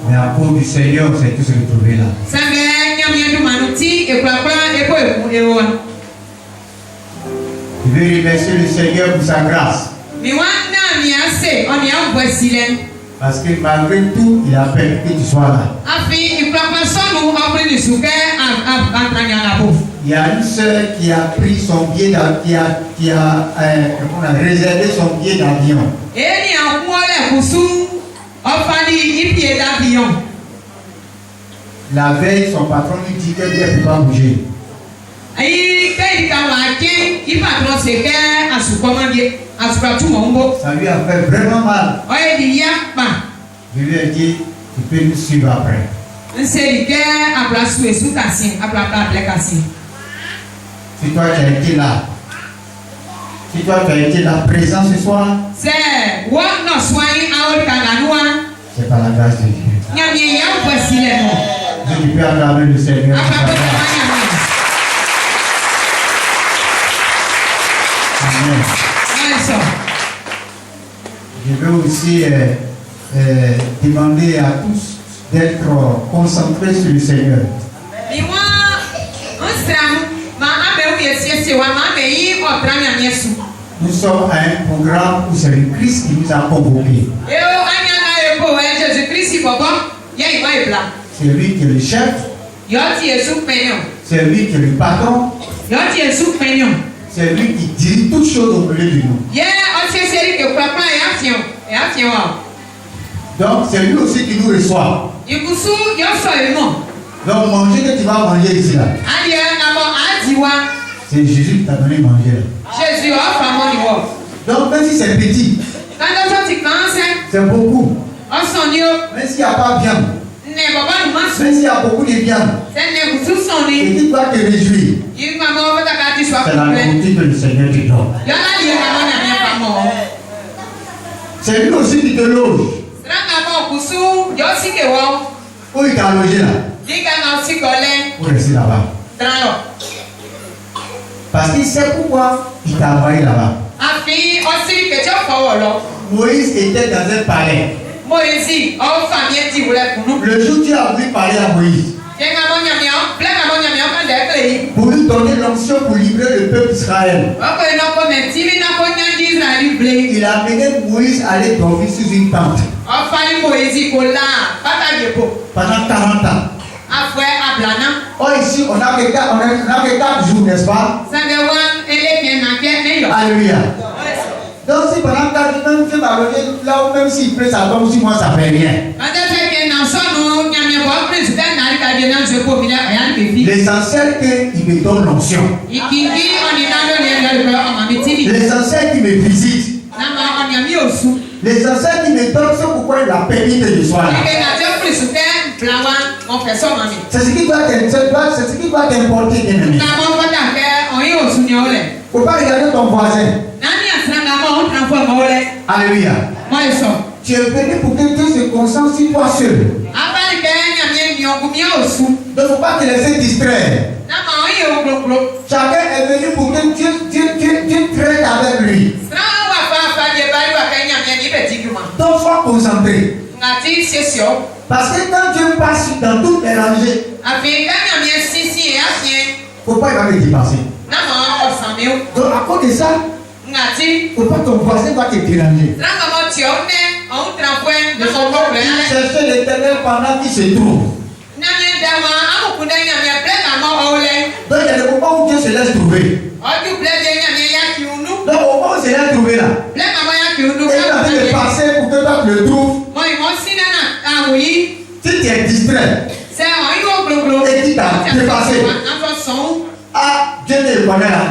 Mais à cause du Seigneur, on s'est tous retrouvés là. Je veux remercier le Seigneur pour sa grâce. Parce que malgré tout, il a permis que tu sois là. Il y a une sœur qui a pris son billet d'avion, qui a réservé son billet d'avion. La veille, son patron lui dit qu'elle ne peut pas bouger. Ça lui a fait vraiment mal. Je lui ai dit, tu peux nous suivre après. Si toi tu as été là, présent ce soir, c'est par la grâce de Dieu. Je peux acclamer le Seigneur. Amen. Je veux aussi demander à tous d'être concentrés sur le Seigneur. Nous sommes à un programme où c'est le Christ qui nous a convoqués. C'est lui qui est le chef. C'est lui qui est le patron. C'est lui qui dirige toutes choses au milieu de nous. Donc c'est lui aussi qui nous reçoit. Donc manger que tu vas manger ici là. C'est Jésus qui t'a donné manger là. Donc même si c'est petit, c'est beaucoup. Même s'il n'y a pas bien, même s'il y a beaucoup de bien, et tu dois te réjouir. C'est la nourriture que le Seigneur te donne. C'est lui aussi qui te loge. Où il t'a logé là? Pour rester là-bas. Parce qu'il sait pourquoi il t'a envoyé là-bas. Moïse était dans un palais. Le jour où tu as voulu parler à Moïse, pour lui donner l'onction pour libérer le peuple d'Israël, il a amené Moïse à aller dormir sous une tente pendant 40 ans. Oh, ici, on n'a que 4 jours, n'est-ce pas? Alléluia. Donc, si pendant 4 jours, même Dieu va loger là où même s'il pleut, ça tombe sur moi, ça ne fait rien. L'essentiel qu'il me donne l'onction. L'essentiel qu'il me visite. L'essentiel qu'il me donne, c'est pourquoi il a permis que je sois là. C'est ce qui doit t'importer, bien-aimé. Il ne faut pas regarder ton voisin. Alléluia. Tu es venu pour que Dieu se concentre sur toi seul. Donc il ne faut pas te laisser distraire. Chacun est venu pour que Dieu traite avec lui. Donc sois concentré. Parce que quand Dieu passe dans toutes les rangées, il ne faut pas y aller dépasser. Donc à cause de ça, il ne faut pas ton voisin va te déranger. Cherchez l'Éternel pendant qu'il se trouve. Donc il y a des moments où Dieu se laisse trouver. Donc au moment où il se laisse trouver là, et il est en train de passer pour que toi tu le trouves. Si tu es distrait et tu t'as dépassé, ah, Dieu te connaît là.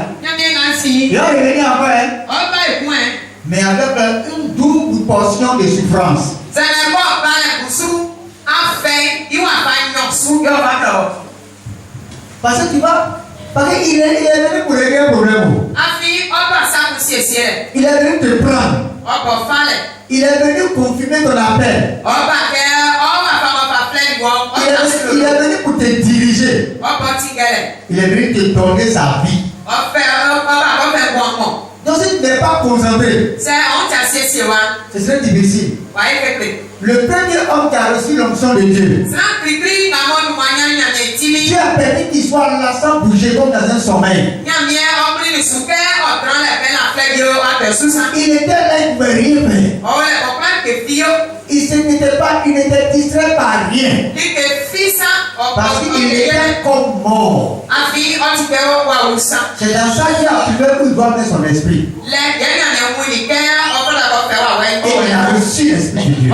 Il va revenir après, mais avec une double portion de souffrance. Parce que tu vas, parce qu'il est venu pour régler un problème. Il est venu te prendre. Il est venu confirmer ton appel. Il est venu pour te diriger. Il est venu te donner sa vie. Donc si tu n'es pas concentré, ce serait difficile. Le premier homme qui a reçu l'onction de Dieu, Dieu a permis qu'il soit là sans bouger comme dans un sommeil. Il était là, il ne pouvait rien faire. Il n'était distrait par rien. Parce qu'il était comme mort. C'est dans ça qu'il a trouvé où il doit mettre son esprit. Et il a reçu l'esprit de Dieu.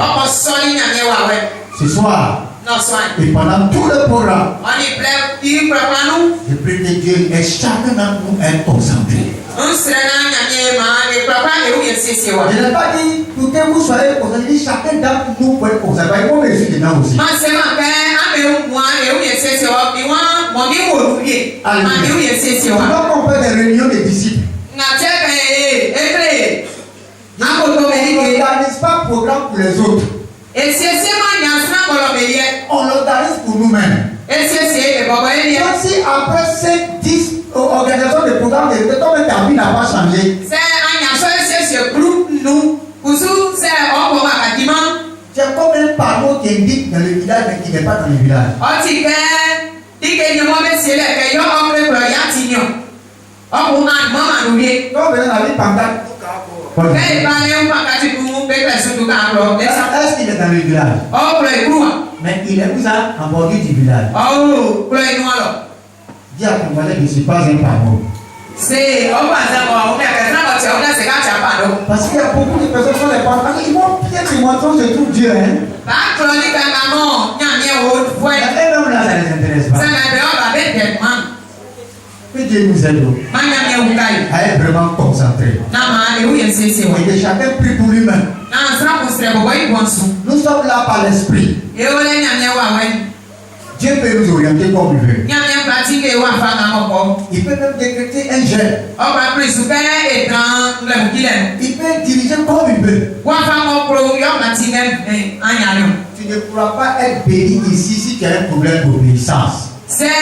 Ce soir, et pendant tout le programme, je prie que Dieu ait chacun d'entre nous être concentré. Je n'ai pas dit pour que vous soyez concentrés, chacun d'entre nous peut être concentré. Il faut réussir dedans aussi. Nous avons fait des réunions des disciples. On n'organise pas de programme pour les autres. On l'organise pour nous-mêmes. Donc si après 5-10 organisations de programmes, ton établi n'a pas changé. C'est comme un panneau qui indique dans le village mais qui n'est pas dans le village. Quand vous venez dans la pancarte, est-ce qu'il est dans le village? Mais il est où ça? En bordure du village. Dis à ton voisin, je ne suis pas un panneau. Parce qu'il y a beaucoup de personnes qui sont les panneaux. Ils vont bien te montrer ce truc Dieu. Mais eux-mêmes là, ça ne les intéresse pas. Que Dieu nous aide à être vraiment concentrés. Et que chacun prie pour lui-même. Nous sommes là par l'esprit. Dieu peut nous orienter comme il veut. Il peut même décréter un jeûne. Il peut diriger comme il veut. Tu ne pourras pas être béni ici si tu as un problème d'obéissance. C'est-à-dire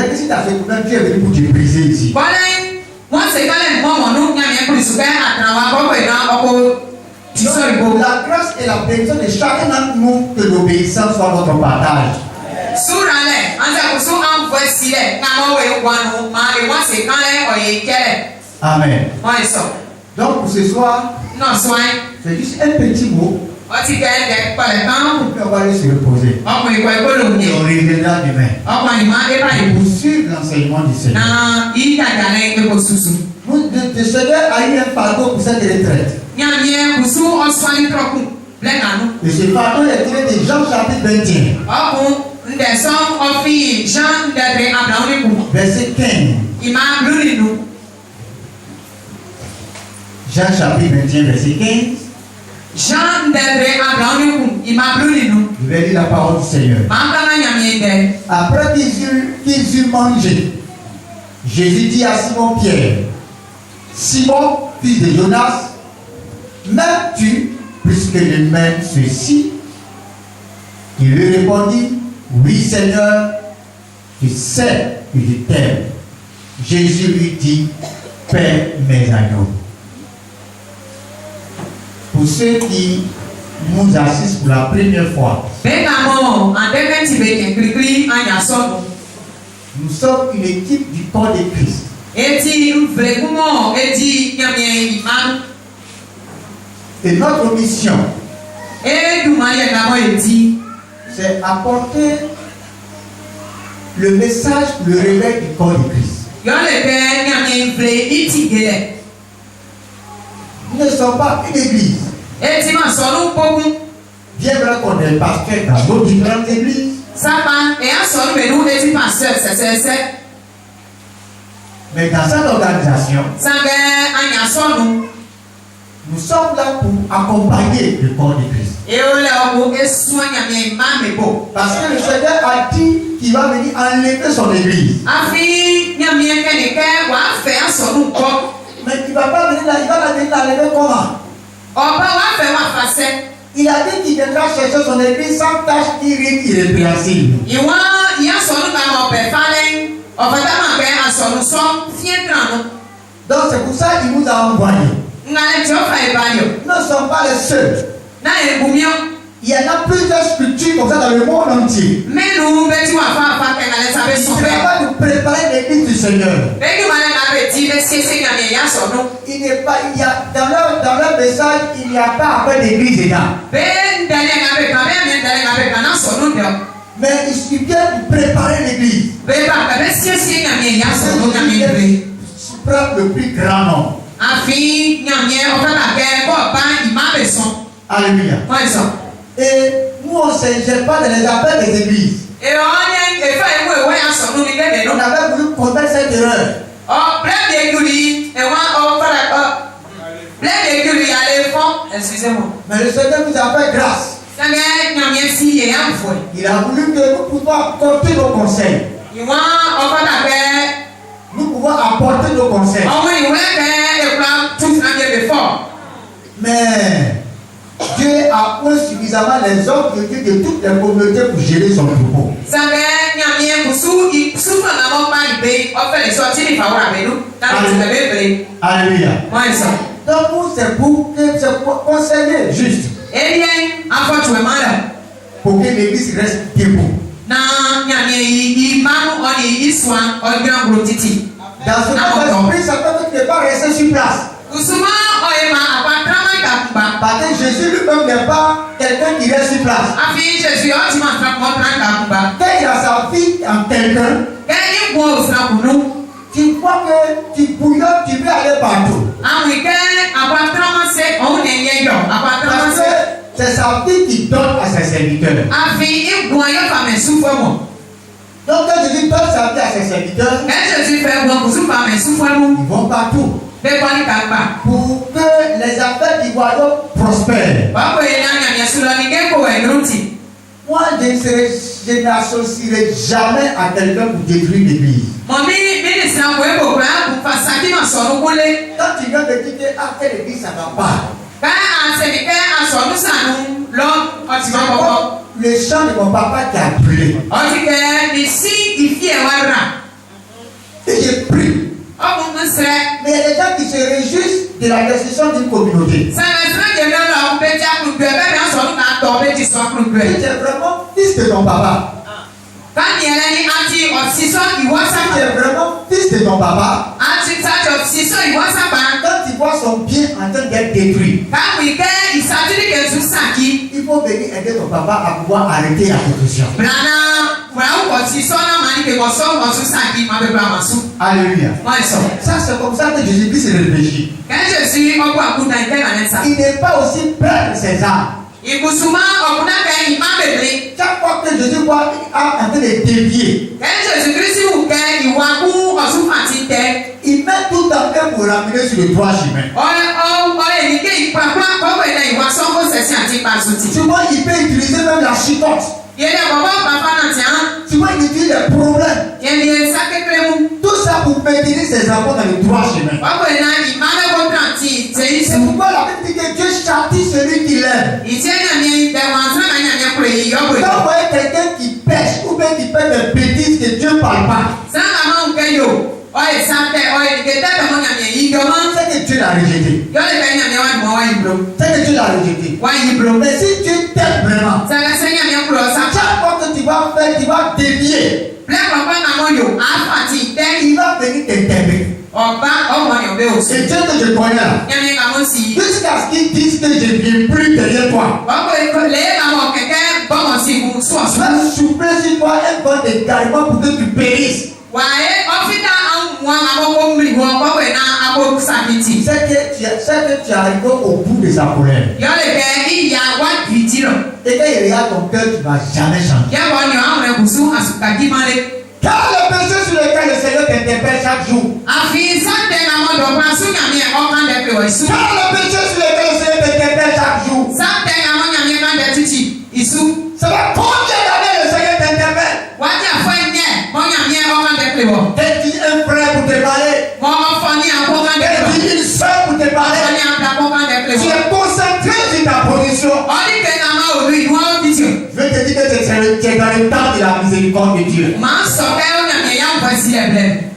que si tu as ce problème, tu es venu pour te briser ici. La grâce et la bénédiction de chacun d'entre nous, que l'obéissance soit notre partage. Amen. Donc pour ce soir, c'est juste un petit mot. Et on va aller se reposer. Et on reviendra demain. Pour suivre l'enseignement du Seigneur. Le Seigneur a eu un fardeau pour cette retraite. Et ce fardeau est tiré de Jean chapitre 21. Verset 15. Jean chapitre 21, verset 15. Je vais lire la parole du Seigneur. Après qu'ils eurent mangé, Jésus dit à Simon Pierre, Simon, fils de Jonas, m'aimes-tu puisque je m'aime ceci? Il lui répondit, oui Seigneur, tu sais que je t'aime. Jésus lui dit, paie mes agneaux. Pour ceux qui nous assistent pour la première fois, nous sommes une équipe du corps de Christ. Et notre mission, c'est apporter le message, le réveil du corps de Christ. Nous ne sommes pas une église. Bien vrai qu'on est pasteur dans d'autres différentes églises. Mais dans cette organisation, nous sommes là pour accompagner le corps de Christ. Parce que le Seigneur a dit qu'il va venir enlever son église. Mais il ne va pas venir là, il va la venir enlever comment? Il a dit qu'il viendra chercher son église sans tâche irrépréhensible. Donc c'est pour ça qu'il nous a envoyés. Nous ne sommes pas les seuls. Il y en a plusieurs structures comme ça dans le monde entier. Qui va nous préparer l'église du Seigneur. Il n'est pas, il y a, dans leur message, il n'y a pas après l'église dedans. Mais il vient nous préparer l'église. Prendre le plus grand nombre. Alléluia. Et nous, on ne s'ingère pas dans les affaires des églises. On avait voulu commettre cette erreur. Excusez-moi. Mais le Seigneur nous a fait grâce. Il a voulu que nous puissions apporter nos conseils. Nous pouvons apporter nos conseils. Mais Dieu a point suffisamment les hommes de Dieu de toutes les communautés pour gérer son troupeau. Alléluia. Donc nous, c'est pour conseiller juste. Pour que l'église reste debout. Dans ce cas, l'esprit, ça peut ne pas rester sur place. Parce que Jésus lui-même n'est pas quelqu'un qui reste sur place. Quand il a sa vie en quelqu'un, tu vois que tu bouillonnes, tu veux aller partout. Parce que c'est sa vie qui donne à ses serviteurs. Donc quand Jésus donne sa vie à ses serviteurs, ils vont partout. Pour que les affaires du royaume prospèrent. Moi, je n'associerai jamais à quelqu'un pour détruire l'église. Quand tu viens de quitter l'église, ça ne va pas. Le chant de mon papa qui a brûlé. Et j'ai pris. Mais il y a des gens qui se réjouissent de la destruction d'une communauté. Si tu es vraiment fils de ton papa, si tu es vraiment fils de ton papa, quand tu vois son bien en train d'être détruit, il faut venir aider ton papa à pouvoir arrêter la destruction. Alléluia. Ça, c'est comme ça que Jésus-Christ se réfléchit. Il n'est pas aussi près de ses âmes. Chaque fois que Jésus voit en train de dévier, il met tout en train pour ramener sur le droit chemin. Souvent, il peut utiliser même la chicotte. Souvent, il utilise des problèmes. Tout ça pour maintenir ses enfants dans le droit chemin. C'est pourquoi la Bible dit que Dieu châtie celui qui l'aime. Quand vous voyez quelqu'un qui pêche ou bien qui fait des bêtises que Dieu ne parle pas, c'est que Dieu l'a rejeté. C'est que Dieu l'a rejeté. Mais si Dieu t'aime vraiment, chaque fois que tu vas faire, tu vas dévier, il va venir t'intervenir. C'est Dieu que je connais là. Jusqu'à ce qu'ils disent que je ne viens plus derrière toi. Je vais souffler sur toi un bon égarement pour que tu périsses. C'est que tu arrives au bout de sa colère. Et quand il regarde ton cœur, tu ne vas jamais changer. Car le péché sur lequel le Seigneur t'interpelle chaque jour. Car le péché sur lequel le Seigneur t'interpelle chaque jour. Ça va combien d'années le Seigneur t'interpelle? Est-il un frère pour te parler? Est-il une soeur pour te parler? Tu es concentré sur ta position. Je vais te dire que tu es dans le temps de la miséricorde de Dieu.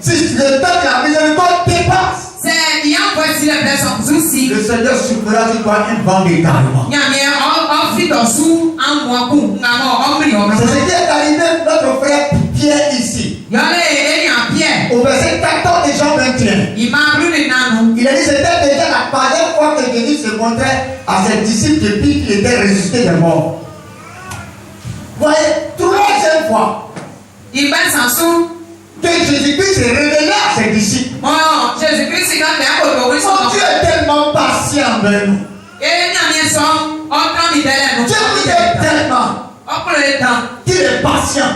Si le temps de la miséricorde dépasse, Le Seigneur souffrira sur toi un vent d'égarement. C'est ce qui est arrivé à notre frère Pierre ici. Au verset 14 de Jean 21. Il a dit c'était déjà la première fois que Jésus se montrait à ses disciples depuis qu'il était ressuscité des morts. Voyez, troisième fois que Jésus-Christ s'est révélé à ses disciples. Mon Dieu est tellement patient avec nous. Dieu nous aime tellement qu'il est patient.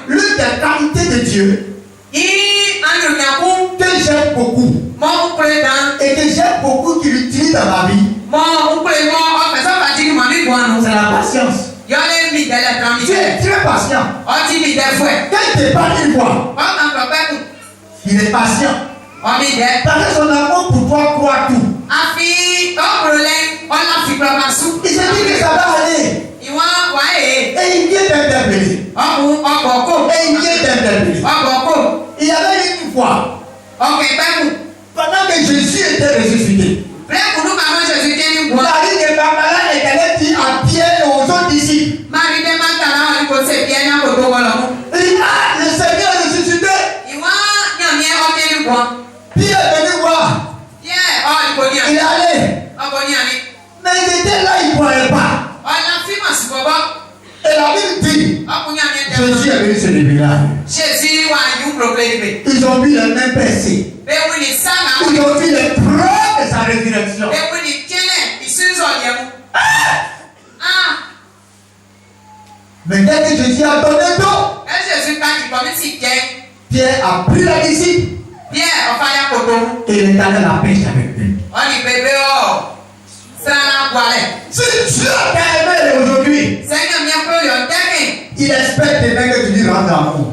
L'une des qualités de Dieu que j'aime beaucoup et que j'aime beaucoup qu'il utilise dans ma vie, c'est la patience. Tu es très patient. Quand il te parle une fois, il est patient. Parce que son amour pour toi croit tout. Il se dit que ça va aller. Et il vient d'interpeller. Il y avait une fois, pendant que Jésus était ressuscité, la vie de Bamala est allée dire à Pierre et aux autres disciples. Le Seigneur est ressuscité. Pierre est venu voir. Il est allé. Mais il était là, il ne croyait pas. Et la Bible dit, Jésus est venu se révéler. Ils ont vu les mains percées. Ils ont vu les preuves de sa résurrection. Mais dès que Jésus a donné tout, Pierre a pris la disciple et il est allé à la pêche avec lui. Si Dieu t'a aimé aujourd'hui, il espère demain que tu lui rendes l'amour.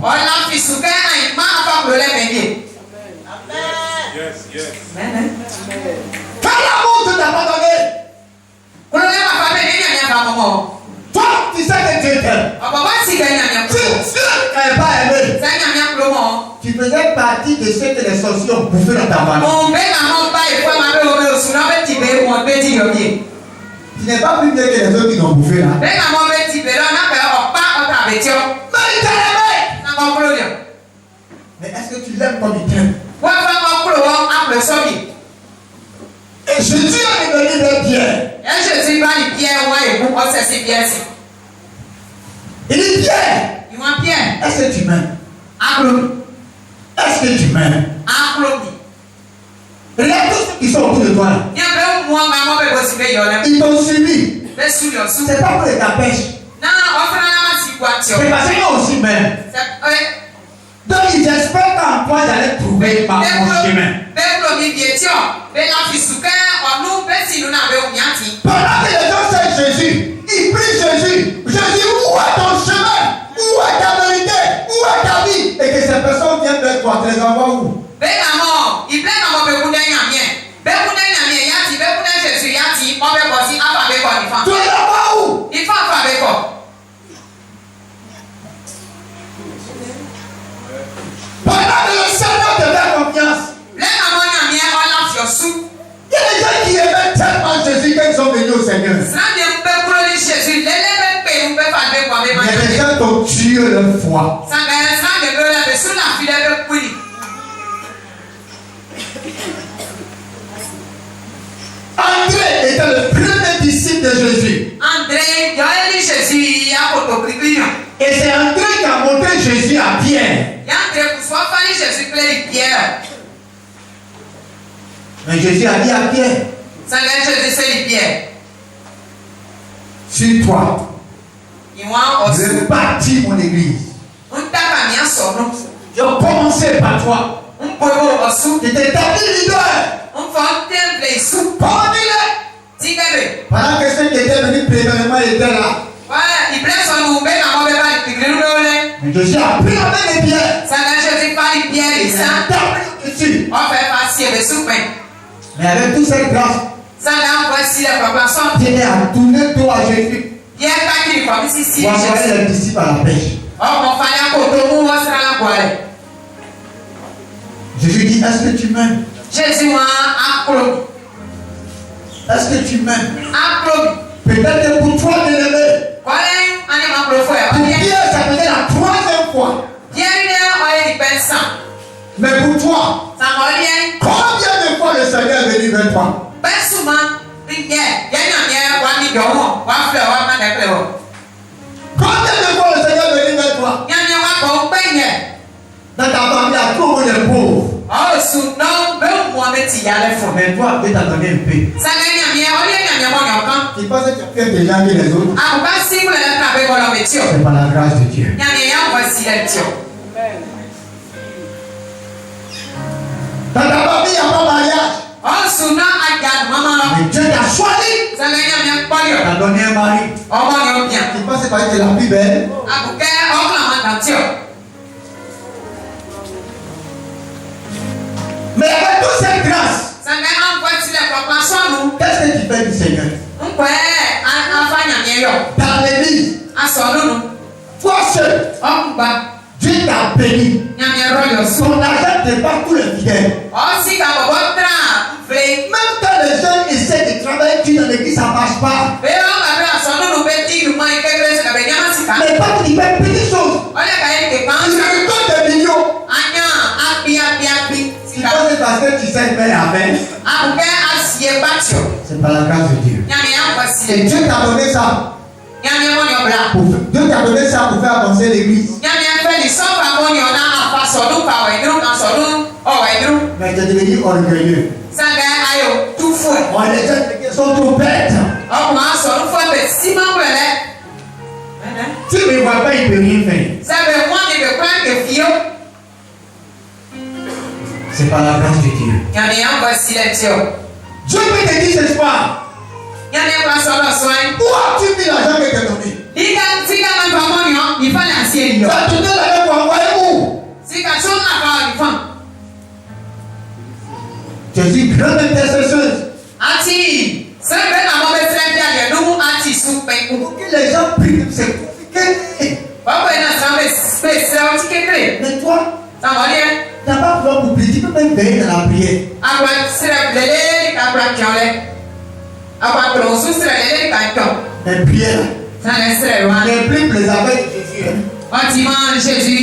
Quand l'amour ne t'a pas donné, toi tu sais que Dieu t'aime. Si Dieu ne t'avait pas aimé, tu faisais partie de ceux que les sorciers ont bouffé dans ta famille. Tu n'es pas plus mieux que les autres qui l'ont bouffé là. Mais il t'a aimé. Mais est-ce que tu l'aimes comme il t'aime? Et Jésus est venu vers Pierre. Il dit Pierre, est-ce que tu m'aimes? Est-ce que tu m'aimes? Regarde tous ceux qui sont autour de toi là. Ils t'ont suivi. C'est pas pour ta pêche. C'est parce qu'ils aussi m'aiment. Donc ils espèrent qu'en toi j'allais trouver mon chemin. Pendant que les gens cherchent Jésus, ils prient Jésus. Jésus, où est ton chemin? Où est ta vérité? Où est ta vie? Et que ces personnes viennent vers toi, tu les envoies où? Tu les envoies où? Pendant que le Seigneur te fait confiance, il y a des gens qui aimaient tellement Jésus qu'ils sont venus au Seigneur. Il y a des gens qui ont tué leur foi. André était le premier disciple de Jésus. Et c'est André qui a montré Jésus à Pierre. Mais Jésus a dit à Pierre, sur toi, je vais bâtir mon église. Je vais commencer par toi. Tu t'es établi leader. Pendant que ceux qui étaient venus premièrement étaient là. Mais Jésus a pris la main de Pierre. Il a tapé dessus. Mais avec toute cette grâce, Pierre a tourné tout à Jésus. Pour envoyer les disciples à la pêche. Jésus dit, est-ce que tu m'aimes? Jésus a accro. Est-ce que tu m'aimes? Accro. Peut-être pour toi de l'aimer. Pour Pierre, ça faisait la 3e fois. Mais pour toi, combien de fois le Seigneur est venu vers toi? Combien de fois le Seigneur est venu vers toi? Dans ta famille, il y a trop de pauvres. Mais toi, Dieu t'a donné un peu. Tu penses que tu as fait déjà que les autres? C'est par la grâce de Dieu. Dans ta famille, il n'y a pas de mariage. Mais Dieu t'a choisi. T'a donné un mari. Tu penses que c'est la plus belle? Mais avec toute cette grâce, qu'est-ce que tu fais du Seigneur? Dans l'église, toi seul, Dieu t'a béni. Ton argent n'est pas tout le fidèle. Même quand les jeunes essaient de travailler dans l'église, ça ne marche pas. Mais pas que tu fais petites choses. Tu récoltes des millions. Tu penses parce que tu sais faire la peine. C'est par la grâce de Dieu. Et Dieu t'a donné ça. Dieu t'a donné ça pour faire avancer l'église. Mais tu es devenu orgueilleux. Oh, les gens sont trop bêtes. Tu ne me vois pas, il ne peut rien faire. C'est par la grâce de Dieu. Dieu peut te dire ce soir. Où as-tu mis l'argent que tu as donné? Tu as donné l'argent pour envoyer où? Je suis grande intercesseuse. Pour que les gens prient, c'est compliqué. Mais toi, tu n'as pas besoin pour prier, tu peux même veiller dans la prière. Mais prière, les plus les avec Jésus.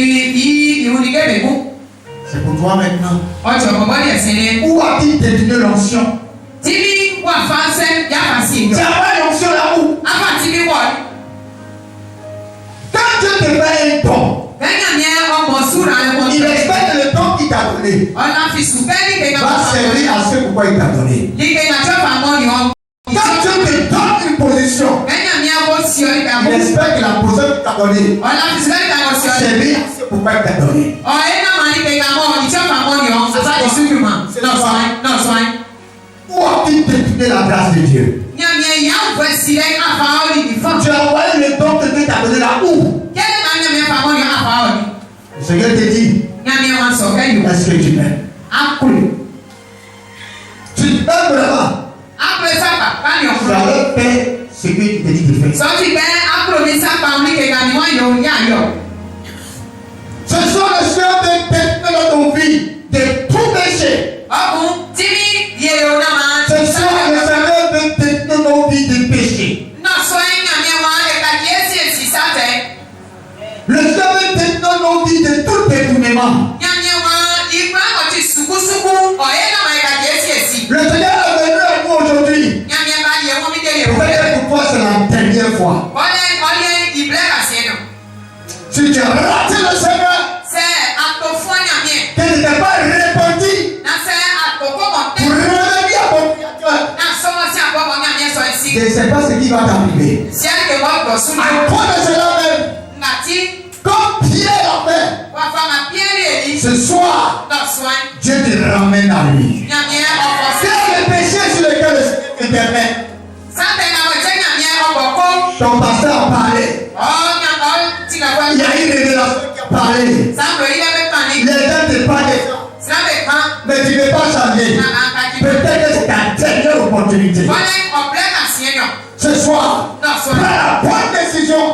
C'est pour toi maintenant. Où a-t-il détenu l'onction? Tu as pas l'onction là où? Quand Dieu te fait un don, il respecte le don qu'il t'a donné. Va servir à ce pourquoi il t'a donné. Quand Dieu te donne une position, il respecte la position qu'il t'a donnée. Servir à ce pourquoi il t'a donné. Où a-t-il détourné la grâce de Dieu? Tu as envoyé le don que Dieu t'a donné là où? Le Seigneur te dit, est-ce que tu m'aimes? Tu m'aimes vraiment? Tu as fait ce que tu te dis de faire. Ce sont les soeurs de notre vie, de tout péché. Ce sont les soeurs de nos vies de péché. Le Seigneur de nos vies de tout détournement. Le Seigneur est venu à nous aujourd'hui. Peut-être pour toi c'est la dernière fois. Si tu as raté le Seigneur, que tu n'es pas répandu pour revenir à ton Créateur, je ne sais pas ce qui va t'arriver. À cause de cela même, comme Pierre l'a fait, ce soir, Dieu te ramène à lui. Quel est le péché sur lequel le Seigneur te permet? Ton pasteur a parlé. Il y a une révélation qui a parlé. Les gens te parlent. Mais tu ne veux pas changer. Peut-être que c'est ta dernière opportunité. Ce soir, prends la bonne décision.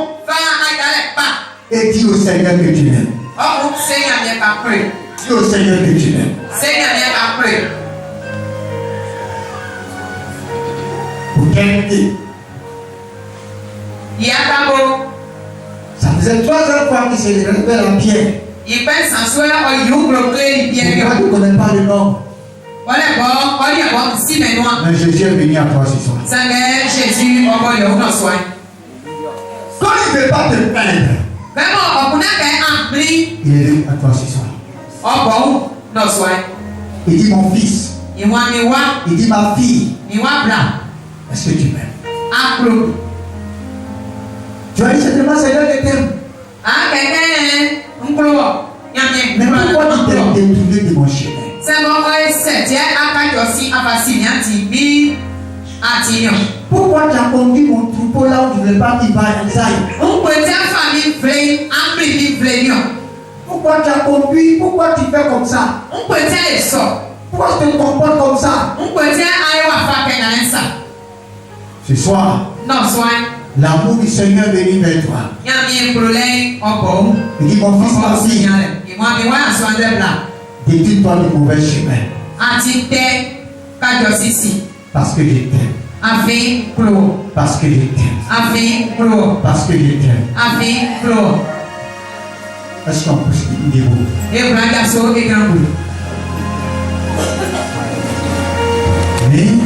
Et dis au Seigneur que tu l'aimes. Dis au Seigneur que tu l'aimes. t'aimer. Ça faisait 3 ans fois qu'il se révèle en Pierre. Pourquoi tu ne connais pas le nom? Mais Jésus est venu à toi ce soir. Quand il ne veut pas te plaindre, il est venu à toi ce soir. Il dit mon fils. Il dit ma fille. Est-ce que tu m'aimes? Tu as dit certainement Seigneur je t'aime. Mais pourquoi tu t'es détourné de mon chemin? Pourquoi tu as conduit mon troupeau là où je ne veux pas qu'il va en Zaï? Pourquoi tu as conduit? Pourquoi tu fais comme ça? Pourquoi tu te comportes comme ça? Ce soir, l'amour du Seigneur est venu vers toi. Il dit mon fils, ma fille, détourne-toi du mauvais chemin. Parce que je t'aime. Parce que je t'aime. Parce que je t'aime. Est-ce qu'on peut se dire? Amen.